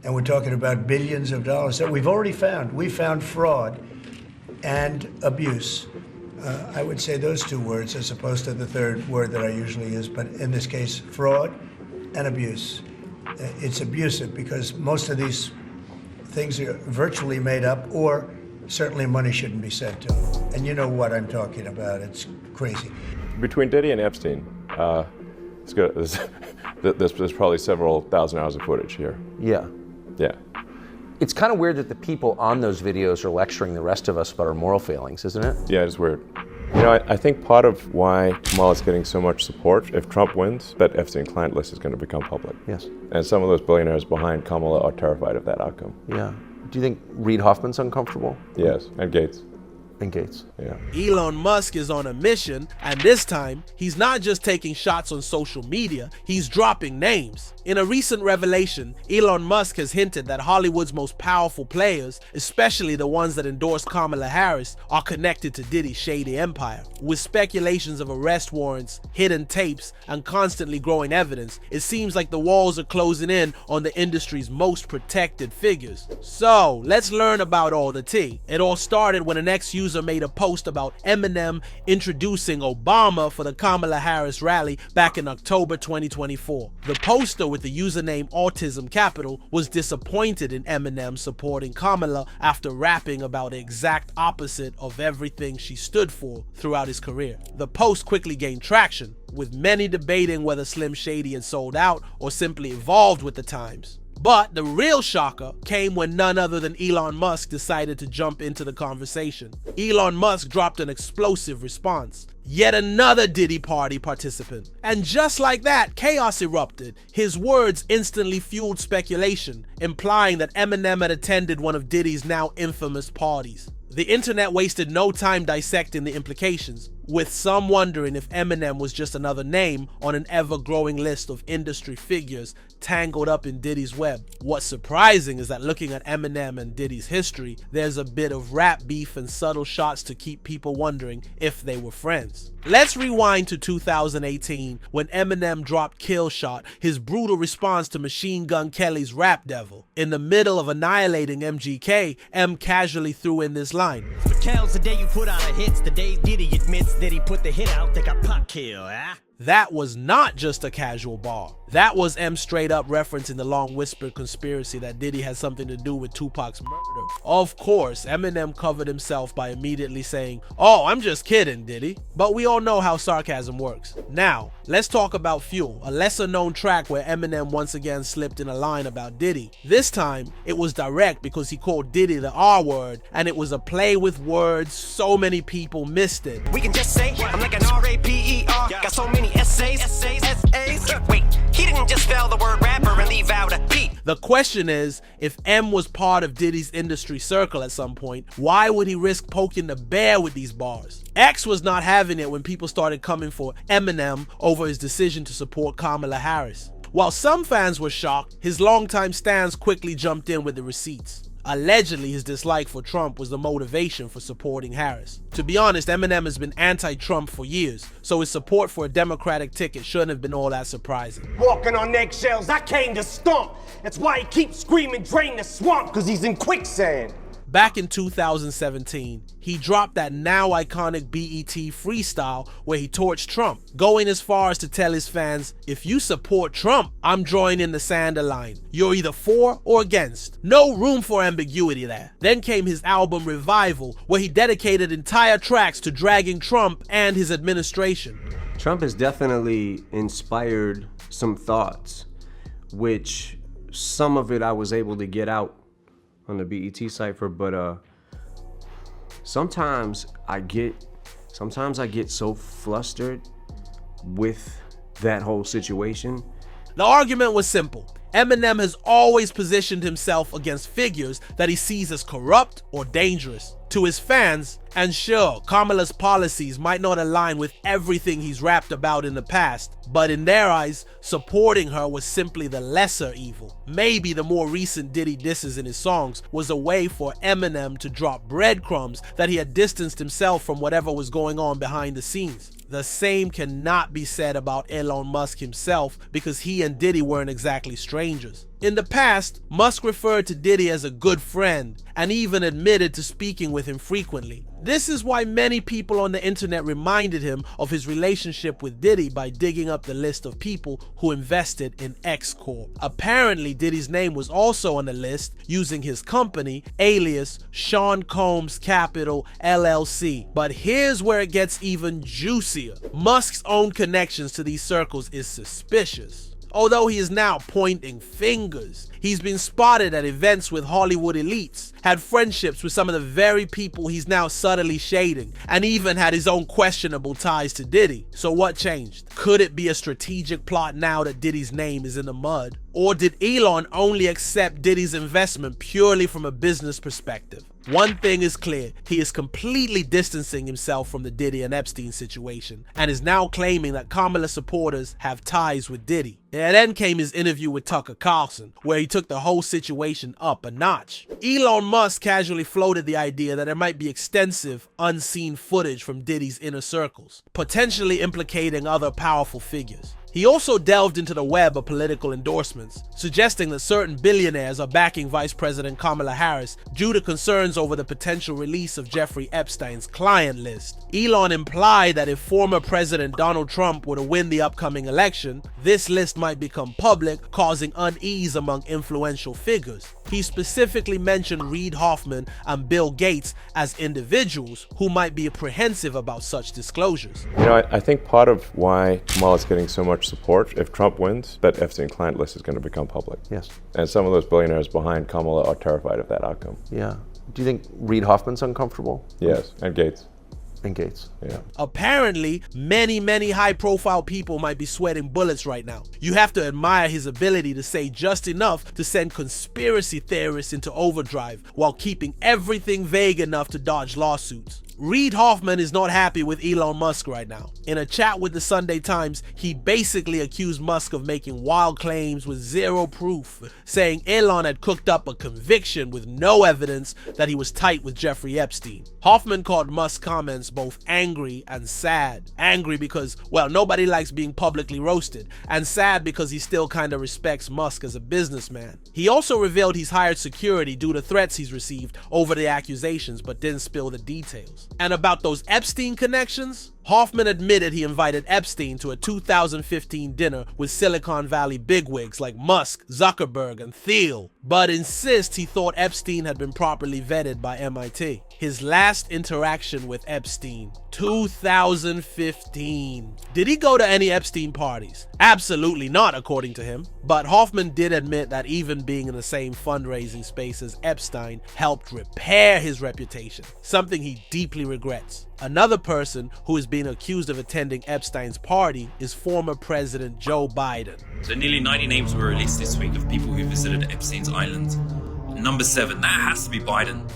and we're talking about billions of dollars that we've already found. We found fraud and abuse. I would say those two words as opposed to the third word that I usually use, but in this case, fraud and abuse. It's abusive because most of these things are virtually made up, or certainly money shouldn't be sent to them. And you know what I'm talking about. It's crazy. Between Diddy and Epstein, it's good. There's probably several thousand hours of footage here. Yeah. Yeah. It's kind of weird that the people on those videos are lecturing the rest of us about our moral failings, isn't it? Yeah, it's weird. You know, I think part of why Kamala's getting so much support, if Trump wins, that Epstein client list is going to become public. Yes. And some of those billionaires behind Kamala are terrified of that outcome. Yeah. Do you think Reid Hoffman's uncomfortable? Yes, and Gates. And Gates. Yeah. Elon Musk is on a mission, and this time, he's not just taking shots on social media, he's dropping names. In a recent revelation, Elon Musk has hinted that Hollywood's most powerful players, especially the ones that endorse Kamala Harris, are connected to Diddy's shady empire. With speculations of arrest warrants, hidden tapes, and constantly growing evidence, it seems like the walls are closing in on the industry's most protected figures. So, let's learn about all the tea. It all started when an ex-user made a post about Eminem introducing Obama for the Kamala Harris rally back in October 2024. The poster with the username Autism Capital was disappointed in Eminem supporting Kamala after rapping about the exact opposite of everything she stood for throughout his career. The post quickly gained traction, with many debating whether Slim Shady had sold out or simply evolved with the times. But the real shocker came when none other than Elon Musk decided to jump into the conversation. Elon Musk dropped an explosive response. Yet another Diddy party participant. And just like that, chaos erupted. His words instantly fueled speculation, implying that Eminem had attended one of Diddy's now infamous parties. The internet wasted no time dissecting the implications, with some wondering if Eminem was just another name on an ever-growing list of industry figures tangled up in Diddy's web. What's surprising is that looking at Eminem and Diddy's history, there's a bit of rap beef and subtle shots to keep people wondering if they were friends. Let's rewind to 2018 when Eminem dropped Kill Shot, his brutal response to Machine Gun Kelly's Rap Devil. In the middle of annihilating MGK, M casually threw in this line. Kel's the day you put out a hits, the day Diddy admits that he put the hit out, they got pop kill, ah? That was not just a casual bar. That was M straight up referencing the long whispered conspiracy that Diddy had something to do with Tupac's murder. Of course, Eminem covered himself by immediately saying, "Oh, I'm just kidding, Diddy." But we all know how sarcasm works. Now, let's talk about Fuel, a lesser known track where Eminem once again slipped in a line about Diddy. This time, it was direct because he called Diddy the R word, and it was a play with words so many people missed it. We can just say, I'm like an R-A-P-E-R, got so many essays. Wait, he didn't just spell the word rapper and leave out a P. The question is, if M was part of Diddy's industry circle at some point, why would he risk poking the bear with these bars? X was not having it when people started coming for Eminem over his decision to support Kamala Harris. While some fans were shocked, his longtime stans quickly jumped in with the receipts. Allegedly, his dislike for Trump was the motivation for supporting Harris. To be honest, Eminem has been anti-Trump for years, so his support for a Democratic ticket shouldn't have been all that surprising. Walking on eggshells, I came to stomp. That's why he keeps screaming, drain the swamp, cause he's in quicksand. Back in 2017, he dropped that now iconic BET freestyle where he torched Trump, going as far as to tell his fans, "If you support Trump, I'm drawing in the Sander line. You're either for or against. No room for ambiguity there." Then came his album Revival, where he dedicated entire tracks to dragging Trump and his administration. Trump has definitely inspired some thoughts, which some of it I was able to get out on the BET cipher, but sometimes I get so flustered with that whole situation. The argument was simple. Eminem has always positioned himself against figures that he sees as corrupt or dangerous. To his fans, and sure, Kamala's policies might not align with everything he's rapped about in the past, but in their eyes, supporting her was simply the lesser evil. Maybe the more recent Diddy disses in his songs was a way for Eminem to drop breadcrumbs that he had distanced himself from whatever was going on behind the scenes. The same cannot be said about Elon Musk himself because he and Diddy weren't exactly strangers. In the past, Musk referred to Diddy as a good friend and even admitted to speaking with him frequently. This is why many people on the internet reminded him of his relationship with Diddy by digging up the list of people who invested in X Corp. Apparently, Diddy's name was also on the list using his company, alias Sean Combs Capital LLC. But here's where it gets even juicier. Musk's own connections to these circles is suspicious. Although he is now pointing fingers, he's been spotted at events with Hollywood elites, had friendships with some of the very people he's now subtly shading, and even had his own questionable ties to Diddy. So what changed? Could it be a strategic plot now that Diddy's name is in the mud? Or did Elon only accept Diddy's investment purely from a business perspective? One thing is clear, he is completely distancing himself from the Diddy and Epstein situation, and is now claiming that Kamala supporters have ties with Diddy. And then came his interview with Tucker Carlson, where he took the whole situation up a notch. Elon Musk casually floated the idea that there might be extensive, unseen footage from Diddy's inner circles, potentially implicating other powerful figures. He also delved into the web of political endorsements, suggesting that certain billionaires are backing Vice President Kamala Harris due to concerns over the potential release of Jeffrey Epstein's client list. Elon implied that if former President Donald Trump were to win the upcoming election, this list might become public, causing unease among influential figures. He specifically mentioned Reid Hoffman and Bill Gates as individuals who might be apprehensive about such disclosures. You know, I think part of why Kamala is getting so much support, if Trump wins, that Epstein client list is going to become public. Yes. And some of those billionaires behind Kamala are terrified of that outcome. Yeah. Do you think Reid Hoffman's uncomfortable? Yes, and Gates. And Gates. Yeah. Apparently, many high-profile people might be sweating bullets right now. You have to admire his ability to say just enough to send conspiracy theorists into overdrive while keeping everything vague enough to dodge lawsuits. Reid Hoffman is not happy with Elon Musk right now. In a chat with the Sunday Times, he basically accused Musk of making wild claims with zero proof, saying Elon had cooked up a conviction with no evidence that he was tight with Jeffrey Epstein. Hoffman called Musk's comments both angry and sad. Angry because, well, nobody likes being publicly roasted, and sad because he still kinda respects Musk as a businessman. He also revealed he's hired security due to threats he's received over the accusations, but didn't spill the details. And about those Epstein connections, Hoffman admitted he invited Epstein to a 2015 dinner with Silicon Valley bigwigs like Musk, Zuckerberg, and Thiel, but insists he thought Epstein had been properly vetted by MIT. His last interaction with Epstein, 2015. Did he go to any Epstein parties? Absolutely not, according to him. But Hoffman did admit that even being in the same fundraising space as Epstein helped repair his reputation, something he deeply regrets. Another person who is being accused of attending Epstein's party is former President Joe Biden. So nearly 90 names were released this week of people who visited Epstein's island. Number 7, that has to be Biden.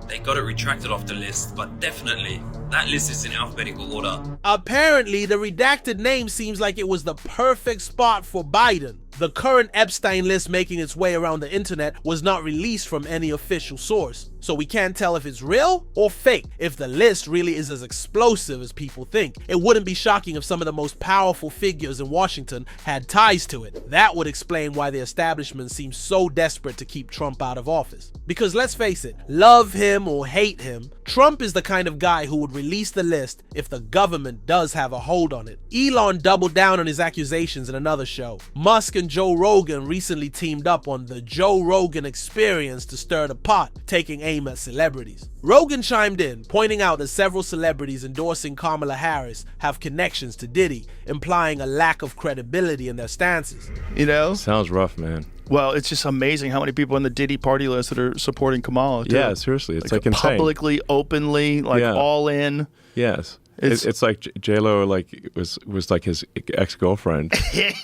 They got it retracted off the list, but definitely, that list is in alphabetical order. Apparently, the redacted name seems like it was the perfect spot for Biden. The current Epstein list making its way around the internet was not released from any official source, so we can't tell if it's real or fake. If the list really is as explosive as people think, it wouldn't be shocking if some of the most powerful figures in Washington had ties to it. That would explain why the establishment seems so desperate to keep Trump out of office. Because let's face it, love him or hate him, Trump is the kind of guy who would release the list if the government does have a hold on it. Elon doubled down on his accusations in another show. Musk and Joe Rogan recently teamed up on the Joe Rogan Experience to stir the pot, taking aim at celebrities. Rogan chimed in, pointing out that several celebrities endorsing Kamala Harris have connections to Diddy, implying a lack of credibility in their stances. You know? Sounds rough, man. Well, it's just amazing how many people on the Diddy party list that are supporting Kamala, too. Yeah, seriously. It's like insane. Publicly, openly, like all in. Yes. It's like J-Lo was like his ex-girlfriend.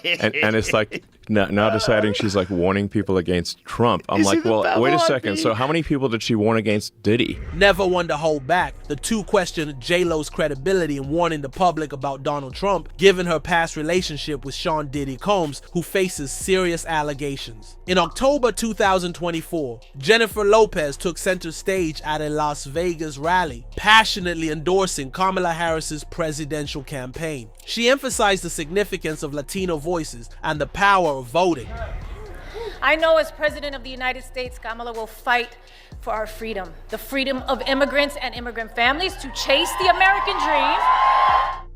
and it's like now deciding she's like warning people against Trump. I'm like, well, wait a second. So how many people did she warn against Diddy? Never one to hold back. The two questioned J-Lo's credibility in warning the public about Donald Trump, given her past relationship with Sean Diddy Combs, who faces serious allegations. In October 2024, Jennifer Lopez took center stage at a Las Vegas rally, passionately endorsing Kamala Harris's presidential campaign. She emphasized the significance of Latino voices and the power of voting. I know as President of the United States, Kamala will fight for our freedom, the freedom of immigrants and immigrant families to chase the American dream.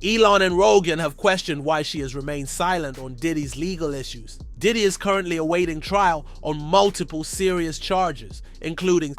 Elon and Rogan have questioned why she has remained silent on Diddy's legal issues. Diddy is currently awaiting trial on multiple serious charges, including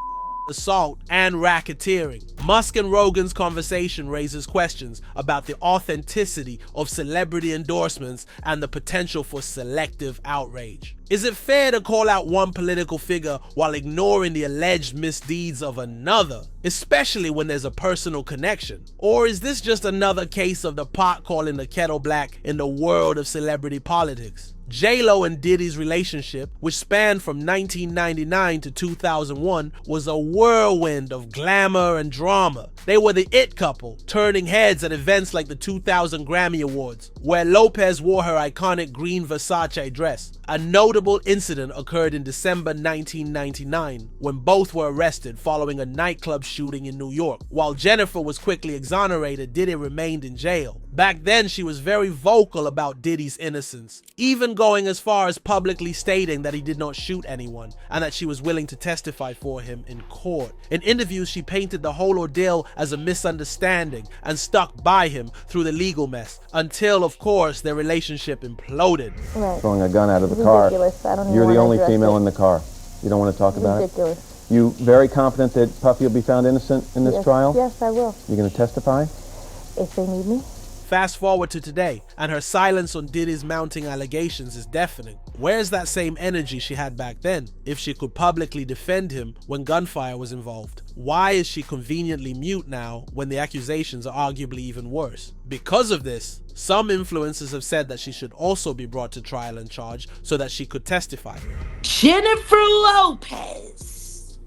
assault and racketeering. Musk and Rogan's conversation raises questions about the authenticity of celebrity endorsements and the potential for selective outrage. Is it fair to call out one political figure while ignoring the alleged misdeeds of another, especially when there's a personal connection? Or is this just another case of the pot calling the kettle black in the world of celebrity politics? J-Lo and Diddy's relationship, which spanned from 1999 to 2001, was a whirlwind of glamour and drama. They were the it couple, turning heads at events like the 2000 Grammy Awards, where Lopez wore her iconic green Versace dress. A notable incident occurred in December 1999, when both were arrested following a nightclub shooting in New York. While Jennifer was quickly exonerated, Diddy remained in jail. Back then, she was very vocal about Diddy's innocence, even going as far as publicly stating that he did not shoot anyone and that she was willing to testify for him in court. In interviews, she painted the whole ordeal as a misunderstanding and stuck by him through the legal mess until, of course, their relationship imploded. Right. Throwing a gun out of the car. Ridiculous. I don't even You're the wanna only address female it. in the car. You don't want to talk about Ridiculous. it? You very confident that Puffy will be found innocent in this trial? Yes, I will. You're going to testify? If they need me. Fast forward to today, and her silence on Diddy's mounting allegations is deafening. Where's that same energy she had back then, if she could publicly defend him when gunfire was involved? Why is she conveniently mute now when the accusations are arguably even worse? Because of this, some influencers have said that she should also be brought to trial and charged so that she could testify. Jennifer Lopez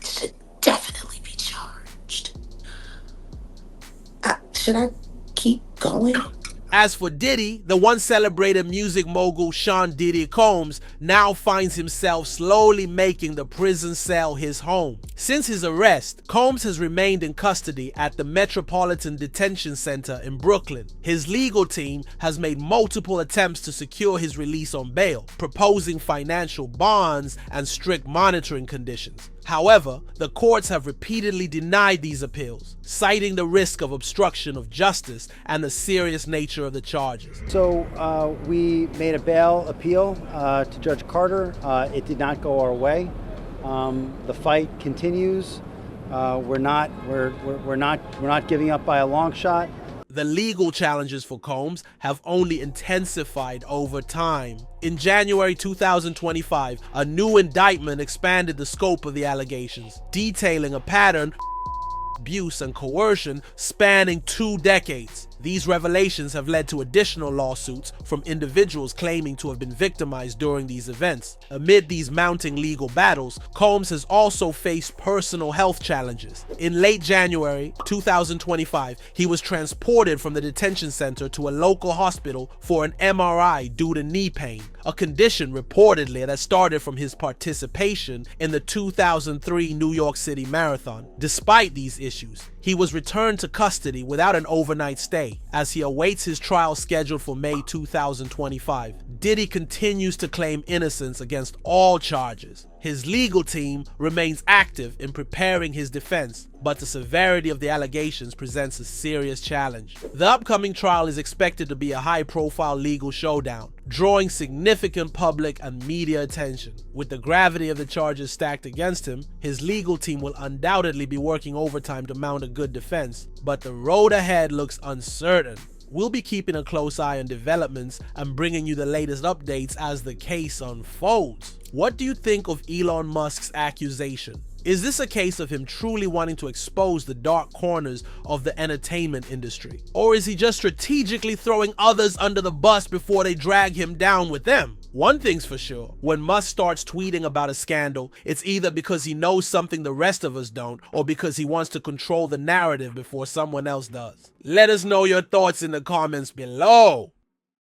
should definitely be charged. Should I keep going? As for Diddy, the once celebrated music mogul Sean Diddy Combs now finds himself slowly making the prison cell his home. Since his arrest, Combs has remained in custody at the Metropolitan Detention Center in Brooklyn. His legal team has made multiple attempts to secure his release on bail, proposing financial bonds and strict monitoring conditions. However, the courts have repeatedly denied these appeals, citing the risk of obstruction of justice and the serious nature of the charges. So we made a bail appeal to Judge Carter. It did not go our way. The fight continues. We're not giving up by a long shot. The legal challenges for Combs have only intensified over time. In January 2025, a new indictment expanded the scope of the allegations, detailing a pattern of abuse and coercion spanning 2 decades. These revelations have led to additional lawsuits from individuals claiming to have been victimized during these events. Amid these mounting legal battles, Combs has also faced personal health challenges. In late January 2025, he was transported from the detention center to a local hospital for an MRI due to knee pain, a condition reportedly that started from his participation in the 2003 New York City Marathon. Despite these issues, he was returned to custody without an overnight stay as he awaits his trial scheduled for May 2025. Diddy continues to claim innocence against all charges. His legal team remains active in preparing his defense, but the severity of the allegations presents a serious challenge. The upcoming trial is expected to be a high-profile legal showdown, drawing significant public and media attention. With the gravity of the charges stacked against him, his legal team will undoubtedly be working overtime to mount a good defense, but the road ahead looks uncertain. We'll be keeping a close eye on developments and bringing you the latest updates as the case unfolds. What do you think of Elon Musk's accusation? Is this a case of him truly wanting to expose the dark corners of the entertainment industry? Or is he just strategically throwing others under the bus before they drag him down with them? One thing's for sure, when Musk starts tweeting about a scandal, it's either because he knows something the rest of us don't, or because he wants to control the narrative before someone else does. Let us know your thoughts in the comments below.